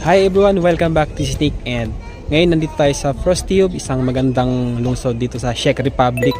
Hi everyone, welcome back to Sneak, and ngayon nandito tayo sa Frostube, isang magandang lungsod dito sa Czech Republic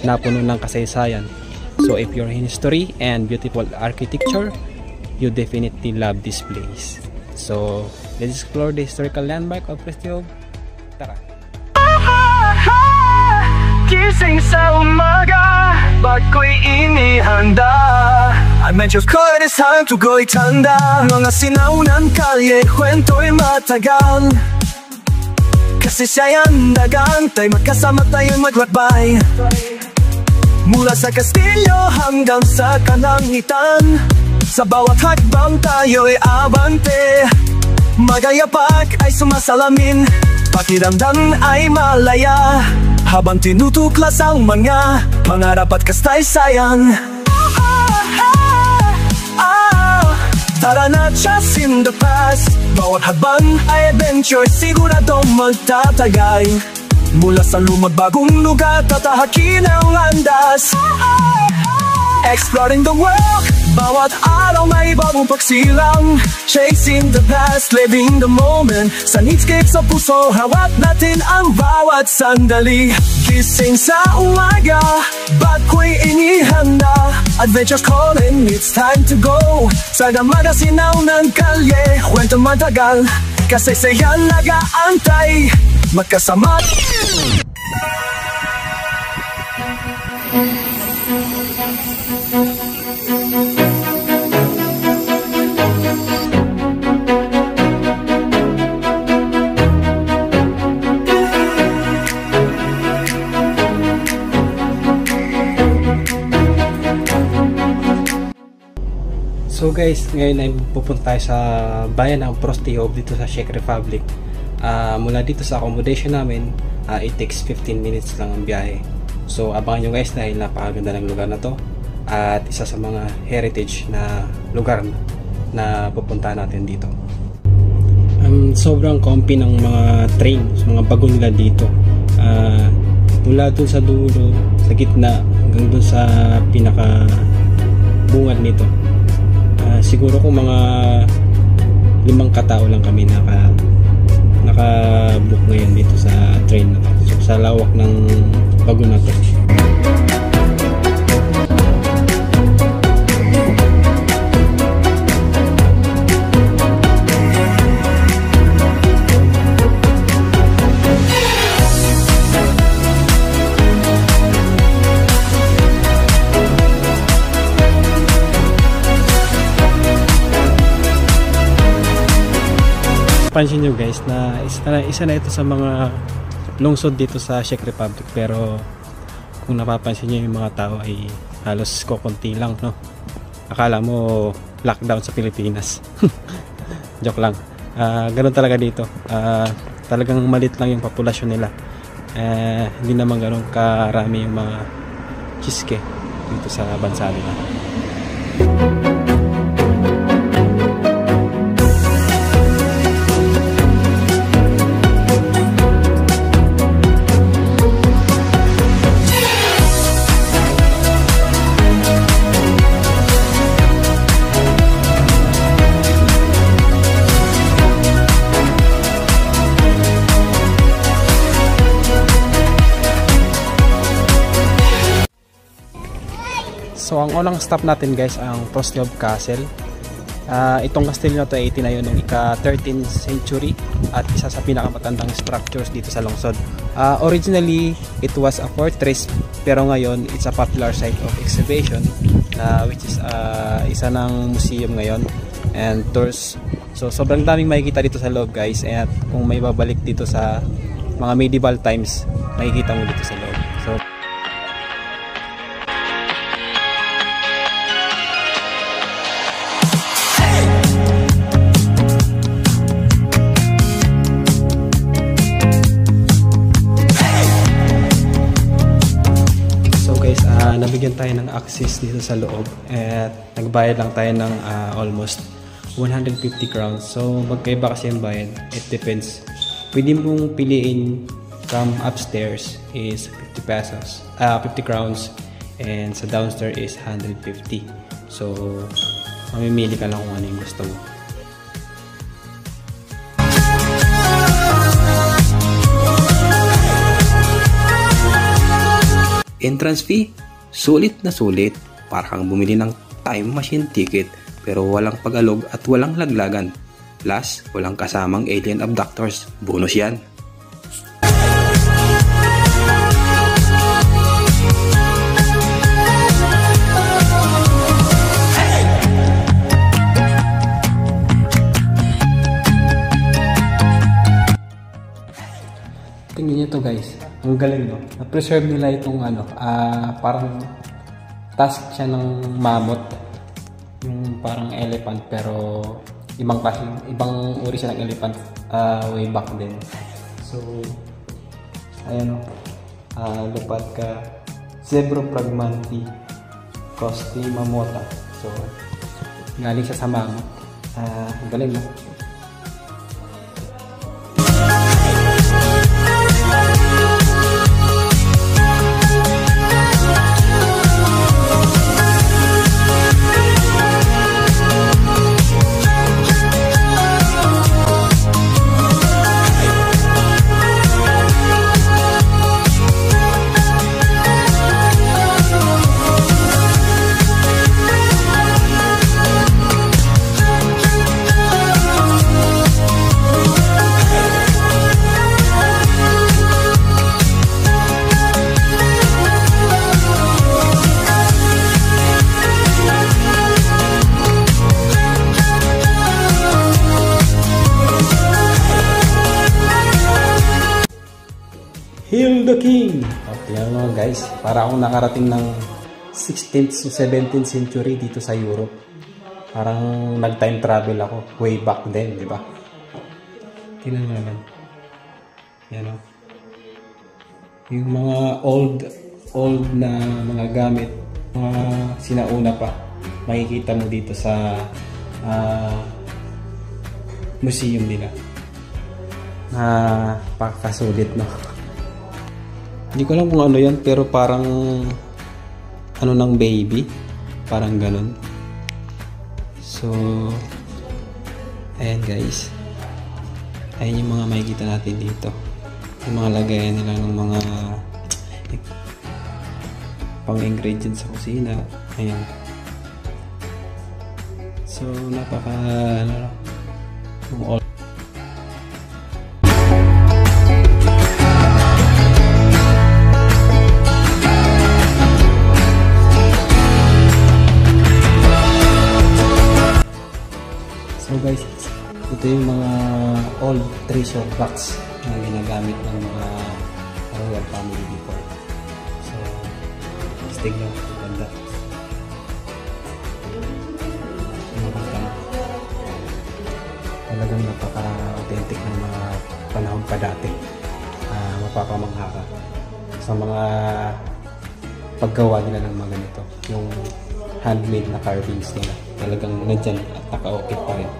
na puno ng kasaysayan. So if you're in history and beautiful architecture, you definitely love this place. So let's explore the historical landmark of Frostube. Tara! Gising sa umaga, ba't ko'y inihanda? At medyo ko, it is time to go itanda. Mga sinaunan kalye, kwento'y matagal. Kasi siya'y dagang, tayo magkasama tayo'y maglakbay. Mula sa Kastilyo hanggang sa kalangitan, sa bawat hakbang tayo'y abante. Magayapak ay sumasalamin, pakiramdam ay malaya, habang tinutuklas ang mga pangarap at kasaysayan. Tara na, just in the past. Bawat habang ay adventure, siguradong magtatagay. Mula sa lumang bagong lugar, tatahakin ang landas. Exploring the world, bawat araw may bagong pagsilang. Chasing the past, living the moment. Sa nitscape sa puso, hawat natin ang bawat sandali. Gising sa umaga, ba't ko'y inihanda? Adventure's calling, it's time to go. Sa mga sinaw ng kalye, kwento matagal, kasaysayan nag-aantay, magkasama. So guys, ngayon ay pupunta tayo sa bayan ng Frostube dito sa Czech Republic. Mula dito sa accommodation namin, it takes 15 minutes lang ang biyahe. So abangan nyo guys dahil napakaganda ng lugar na to at isa sa mga heritage na lugar na pupunta natin dito. Sobrang comfy ng mga train, mga bagon nila dito. Mula dun sa dulo, sa gitna, hanggang dun sa pinaka bungad nito. Siguro kung mga 5 katao lang kami naka-book ngayon dito sa train na to. So, sa lawak ng bago na to. Pansin nyo guys na isa na ito sa mga lungsod dito sa Czech Republic, pero kung napapansin nyo yung mga tao ay halos kokonti lang, no? Akala mo lockdown sa Pilipinas. Joke lang. Ganun talaga dito. Talagang malit lang yung populasyon nila. Hindi naman ganun karami yung mga chiske dito sa bansa nila. So ang unang stop natin guys ang Frostube Castle. Itong kastilyo na to ay itinayo noong ika-13th century at isa sa pinakamatandang structures dito sa lungsod. Originally it was a fortress, pero ngayon it's a popular site of exhibition, which is isa ng museum ngayon and tours. So sobrang daming makikita dito sa loob guys, at kung may babalik dito sa mga medieval times, makikita mo dito sa loob. Nabigyan tayo ng access dito sa loob at nagbayad lang tayo ng almost 150 crowns. So magkaiba kasi yung bayad, it depends. Pwede mong piliin from upstairs is 50 pesos, 50 crowns, and sa downstairs is 150. So mamimili ka lang kung ano yung gusto mo. Entrance fee, sulit na sulit. Para kang bumili ng time machine ticket pero walang pagalog at walang laglagan. Plus, walang kasamang alien abductors. Bonus yan. Tingnan nyo to guys. Ang galing, no? Na-preserve nila itong parang task siya ng mammoth. Yung parang elephant pero ibang uri siya ng elephant way back then. So, ayan, lupad ka Zebrophragmanti costi mamota. So, galing siya sa mammoth. Ang galing, no? Hail the King! Tingnan mo guys, para akong nakarating ng 16th to 17th century dito sa Europe. Parang nag-time travel ako way back then, di ba? Tingnan mo naman. Yan o. Yung mga old na mga gamit, mga sinauna pa, makikita mo dito sa museum nila. Pakasulit, no? Hindi ko alam kung ano yan, pero parang ano ng baby, parang ganun. So, ayan guys, ayan yung mga makikita natin dito, yung mga lagayan nila ng mga pang ingredients sa kusina. Ayan, so napaka all. So guys, ito yung mga old treasure box na ginagamit ng mga royal family before. So, stig lang, ganda. Talagang napaka-authentic ng mga panahon pa dati. Mapapamangha ka sa mga paggawa nila ng mga ganito. Yung handmade na carvings nila. Talagang nandyan at naka-okit pa rin.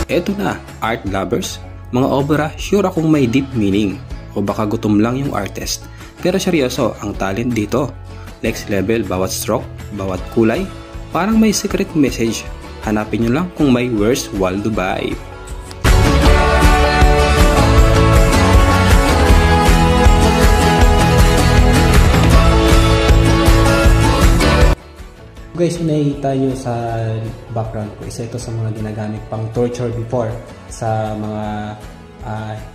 Eto na, art lovers. Mga obra, sure akong may deep meaning. O baka gutom lang yung artist. Pero seryoso, ang talent dito. Next level, bawat stroke, bawat kulay, parang may secret message. Hanapin nyo lang kung may Where's Waldo vibe. Guys, nakikita nyo sa background ko, isa ito sa mga ginagamit pang torture before sa mga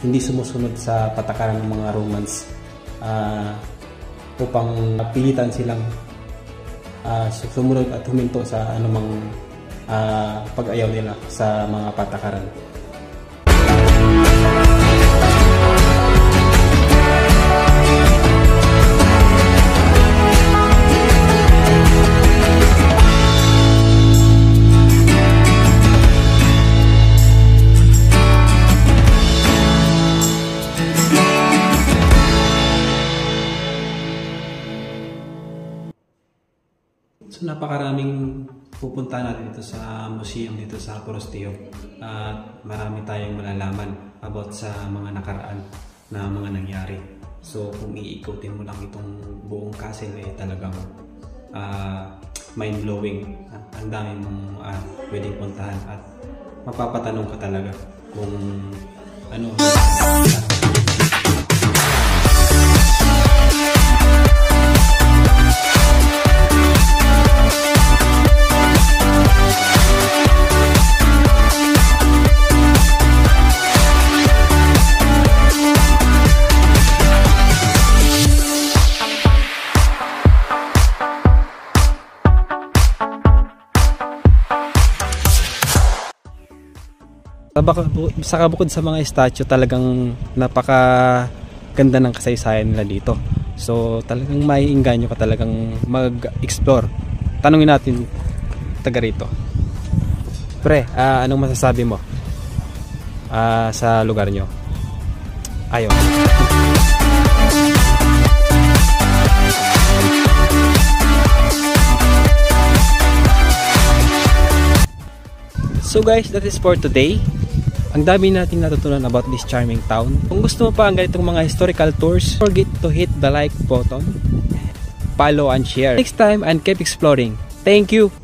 hindi sumusunod sa patakaran ng mga Romans, upang pilitan silang sumunod at huminto sa anumang pag-ayaw nila sa mga patakaran. So napakaraming pupunta natin dito sa museum dito sa Corostio at marami tayong malalaman about sa mga nakaraan na mga nangyari. So kung iikutin mo lang itong buong castle eh talagang mind-blowing. Ang dami mong pwedeng puntahan at mapapatanong ka talaga kung ano. Saka bukod sa mga statue, talagang napaka ganda ng kasaysayan nila dito. So talagang maiinganyo ka talagang mag-explore. Tanungin natin taga rito. Pre, anong masasabi mo sa lugar nyo? Ayun. So guys, that is for today. Ang dami natin natutunan about this charming town. Kung gusto mo pa ang ganitong mga historical tours, don't forget to hit the like button, follow and share. Next time and keep exploring. Thank you!